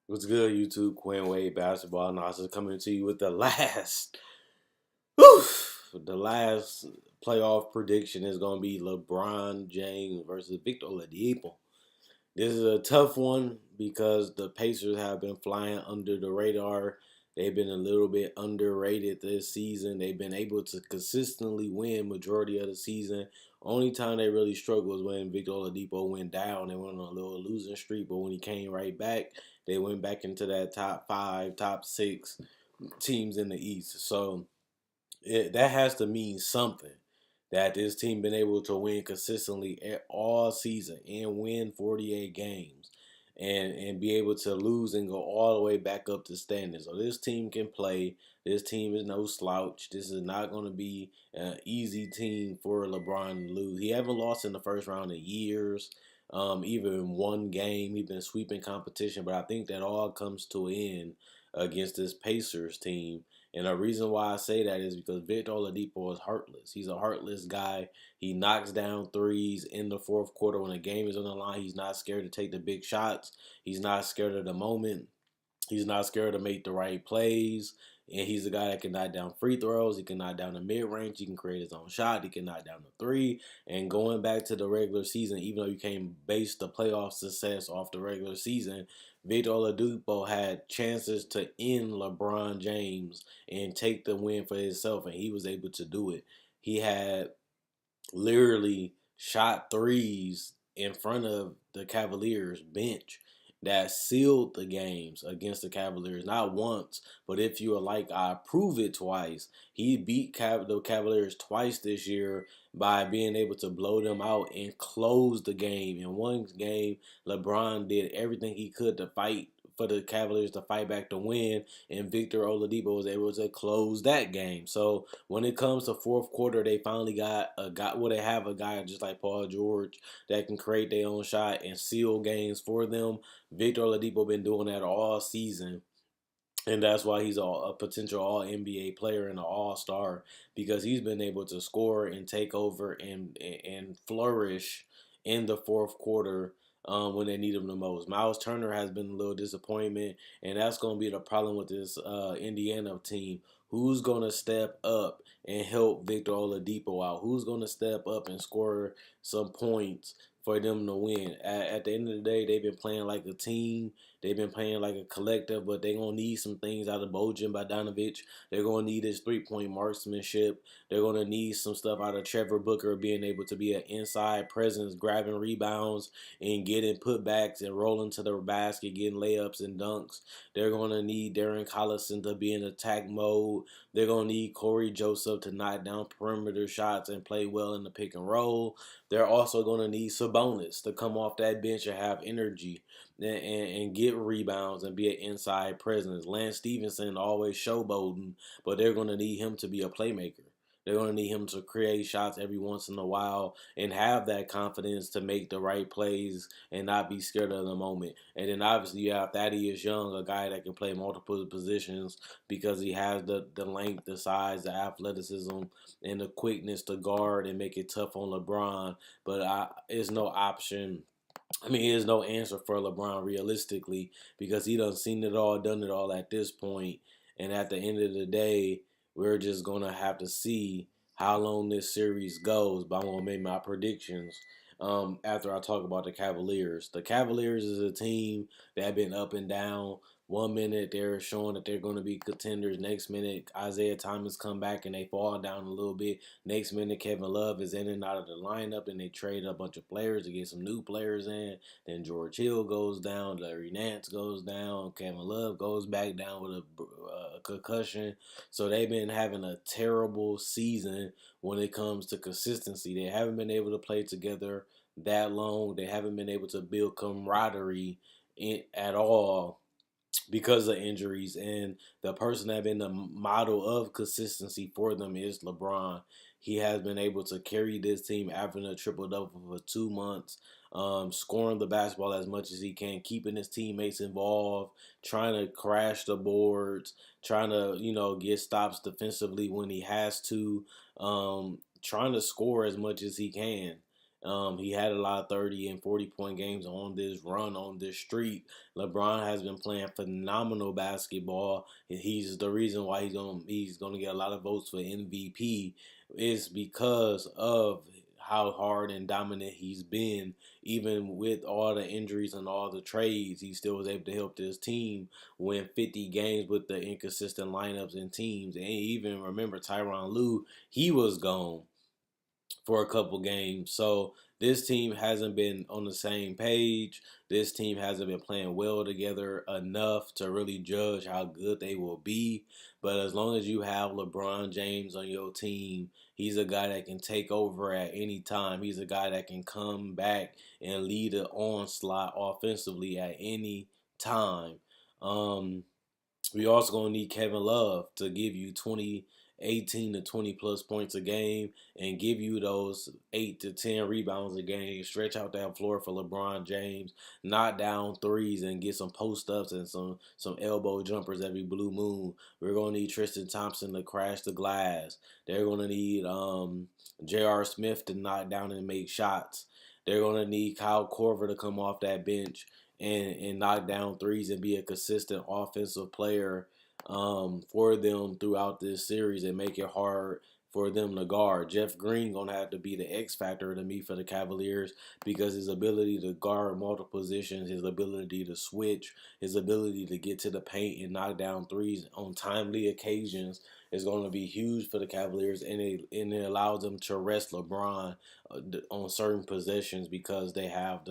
What's good, YouTube? Quinn Wade Basketball Analysis coming to you with whew, the last playoff prediction is going to be LeBron James versus Victor Oladipo. This is a tough one because the Pacers have been flying under the radar. They've been a little bit underrated this season. They've been able to consistently win majority of the season. Only time they really struggled was when Victor Oladipo went down. They went on a little losing streak, but when he came right back, they went back into that top five, top six teams in the East. So that has to mean something. That this team been able to win consistently all season and win 48 games and be able to lose and go all the way back up to standings. So this team can play. This team is no slouch. This is not going to be an easy team for LeBron to lose. He haven't lost in the first round in years. Even in one game, he's been sweeping competition, but I think that all comes to an end against this Pacers team. And the reason why I say that is because Victor Oladipo is heartless. He's a heartless guy. He knocks down threes in the fourth quarter when the game is on the line. He's not scared to take the big shots. He's not scared of the moment. He's not scared to make the right plays. And he's a guy that can knock down free throws. He can knock down the mid range. He can create his own shot. He can knock down the three. And going back to the regular season, even though you can't base the playoff success off the regular season, Victor Oladipo had chances to end LeBron James and take the win for himself, and he was able to do it. He had literally shot threes in front of the Cavaliers bench that sealed the games against the Cavaliers. Not once, but if you are like, I prove it twice. He beat the Cavaliers twice this year by being able to blow them out and close the game. In one game, LeBron did everything he could to fight for the Cavaliers to fight back to win, and Victor Oladipo was able to close that game. So when it comes to fourth quarter, they finally they have a guy just like Paul George that can create their own shot and seal games for them. Victor Oladipo been doing that all season. And that's why he's a potential All NBA player and an All Star because he's been able to score and take over and flourish in the fourth quarter when they need him the most. Miles Turner has been a little disappointment, and that's going to be the problem with this Indiana team. Who's going to step up and help Victor Oladipo out? Who's going to step up and score some points for them to win? At the end of the day, they've been playing like a team. They've been playing like a collective, but they're going to need some things out of Bojan Bogdanovic. They're going to need his three-point marksmanship. They're going to need some stuff out of Trevor Booker being able to be an inside presence, grabbing rebounds and getting putbacks and rolling to the basket, getting layups and dunks. They're going to need Darren Collison to be in attack mode. They're going to need Corey Joseph to knock down perimeter shots and play well in the pick and roll. They're also going to need Sabonis to come off that bench and have energy and get rebounds and be an inside presence. Lance Stevenson always showboating, but they're going to need him to be a playmaker. They're going to need him to create shots every once in a while and have that confidence to make the right plays and not be scared of the moment. And then obviously you have Thaddeus Young, a guy that can play multiple positions because he has the length, the size, the athleticism, and the quickness to guard and make it tough on LeBron. But it's no option. I mean, there's no answer for LeBron realistically because he done seen it all, done it all at this point. And at the end of the day, we're just going to have to see how long this series goes. But I'm going to make my predictions after I talk about the Cavaliers. The Cavaliers is a team that have been up and down. One minute they're showing that they're going to be contenders. Next minute, Isaiah Thomas come back and they fall down a little bit. Next minute, Kevin Love is in and out of the lineup, and they trade a bunch of players to get some new players in. Then George Hill goes down, Larry Nance goes down, Kevin Love goes back down with a concussion. So they've been having a terrible season when it comes to consistency. They haven't been able to play together that long. They haven't been able to build camaraderie at all because of injuries. And the person that been the model of consistency for them is LeBron. He has been able to carry this team, averaging a triple double for 2 months, scoring the basketball as much as he can, keeping his teammates involved, trying to crash the boards, trying to get stops defensively when he has to, trying to score as much as he can. He had a lot of 30 and 40-point games on this run, on this streak. LeBron has been playing phenomenal basketball. He's the reason why he's gonna get a lot of votes for MVP is because of how hard and dominant he's been. Even with all the injuries and all the trades, he still was able to help this team win 50 games with the inconsistent lineups and teams. And even remember Tyronn Lue, he was gone for a couple games. So this team hasn't been on the same page. This team hasn't been playing well together enough to really judge how good they will be. But as long as you have LeBron James on your team, he's a guy that can take over at any time. He's a guy that can come back and lead an onslaught offensively at any time. Um, we also gonna need Kevin Love to give you 18 to 20 plus points a game and give you those 8 to 10 rebounds a game. Stretch out that floor for LeBron James, knock down threes and get some post ups and some elbow jumpers every blue moon. We're gonna need Tristan Thompson to crash the glass. They're gonna need J.R. Smith to knock down and make shots. They're gonna need Kyle Korver to come off that bench and knock down threes and be a consistent offensive player for them throughout this series and make it hard for them to guard. Jeff Green gonna have to be the X factor to me for the Cavaliers because his ability to guard multiple positions, his ability to switch, his ability to get to the paint and knock down threes on timely occasions is going to be huge for the Cavaliers, and it allows them to rest LeBron on certain possessions because they have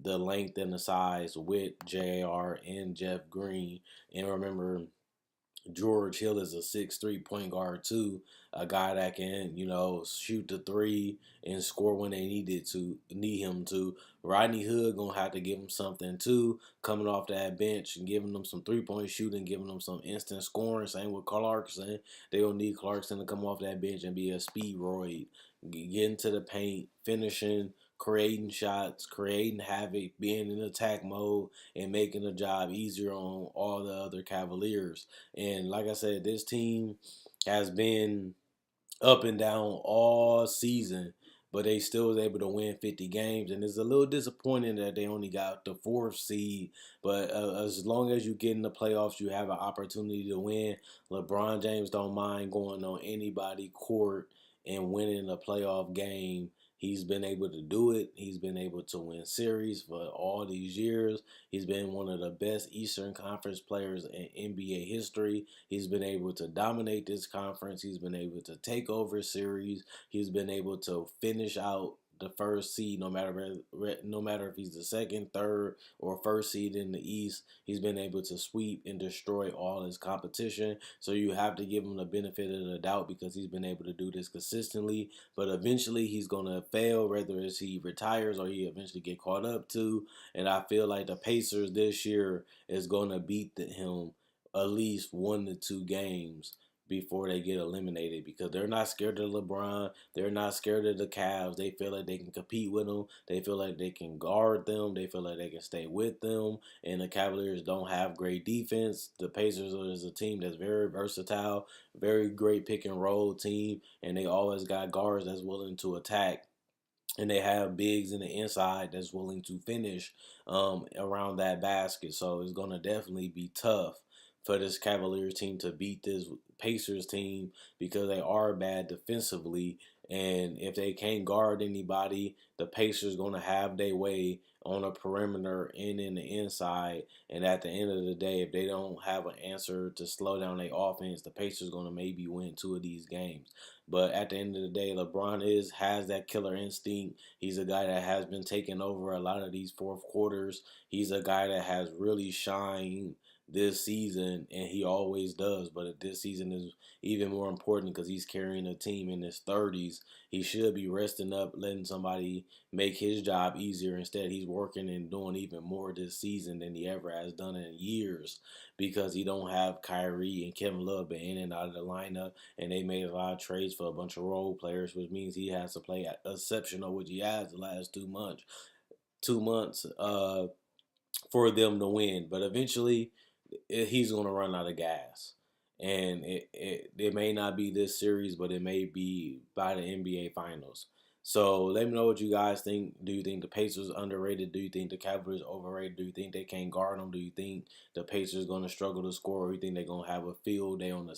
the length and the size with JR and Jeff Green. And remember, George Hill is a 6'3" point guard too, a guy that can, shoot the three and score when they need him to. Rodney Hood gonna have to give him something too, coming off that bench and giving them some 3-point shooting, giving them some instant scoring. Same with Clarkson. They gonna need Clarkson to come off that bench and be a speed roid, get into the paint, finishing, creating shots, creating havoc, being in attack mode, and making the job easier on all the other Cavaliers. And like I said, this team has been up and down all season, but they still was able to win 50 games. And it's a little disappointing that they only got the fourth seed. But as long as you get in the playoffs, you have an opportunity to win. LeBron James don't mind going on anybody court and winning a playoff game. He's been able to do it. He's been able to win series for all these years. He's been one of the best Eastern Conference players in NBA history. He's been able to dominate this conference. He's been able to take over series. He's been able to finish out the first seed, no matter if he's the second, third, or first seed in the East. He's been able to sweep and destroy all his competition. So you have to give him the benefit of the doubt because he's been able to do this consistently. But eventually he's gonna fail, whether it's he retires or he eventually get caught up to. And I feel like the Pacers this year is gonna beat him at least 1 to 2 games before they get eliminated because they're not scared of LeBron. They're not scared of the Cavs. They feel like they can compete with them. They feel like they can guard them. They feel like they can stay with them. And the Cavaliers don't have great defense. The Pacers is a team that's very versatile, very great pick and roll team, and they always got guards that's willing to attack, and they have bigs in the inside that's willing to finish around that basket. So it's going to definitely be tough for this Cavaliers team to beat this Pacers team because they are bad defensively. And if they can't guard anybody, the Pacers going to have their way on a perimeter and in the inside. And at the end of the day, if they don't have an answer to slow down their offense, the Pacers going to maybe win 2 of these games. But at the end of the day, LeBron has that killer instinct. He's a guy that has been taking over a lot of these fourth quarters. He's a guy that has really shined this season, and he always does. But this season is even more important because he's carrying a team in his 30s. He should be resting up, letting somebody make his job easier. Instead, he's working and doing even more this season than he ever has done in years because he don't have Kyrie and Kevin Love been in and out of the lineup, and they made a lot of trades for a bunch of role players, which means he has to play exceptional, which he has the last 2 months. 2 months for them to win, but eventually he's going to run out of gas, and it may not be this series, but it may be by the NBA Finals. So let me know what you guys think. Do you think the Pacers underrated? Do you think the Cavaliers overrated? Do you think they can't guard them? Do you think the Pacers going to struggle to score? Or you think they're going to have a field day on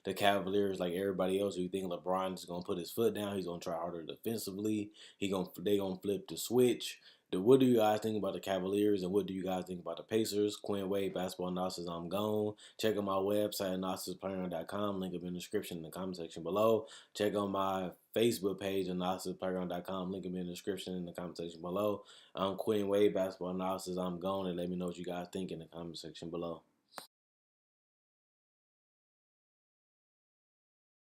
the Cavaliers like everybody else? Or you think LeBron's going to put his foot down? He's going to try harder defensively. They going to flip the switch. What do you guys think about the Cavaliers, and what do you guys think about the Pacers? Quinn Wade, Basketball Analysis, I'm gone. Check out my website, analysisplayground.com. Link up in the description in the comment section below. Check out my Facebook page, analysisplayground.com. Link in the description in the comment section below. I'm Quinn Wade, Basketball Analysis, I'm gone, and let me know what you guys think in the comment section below.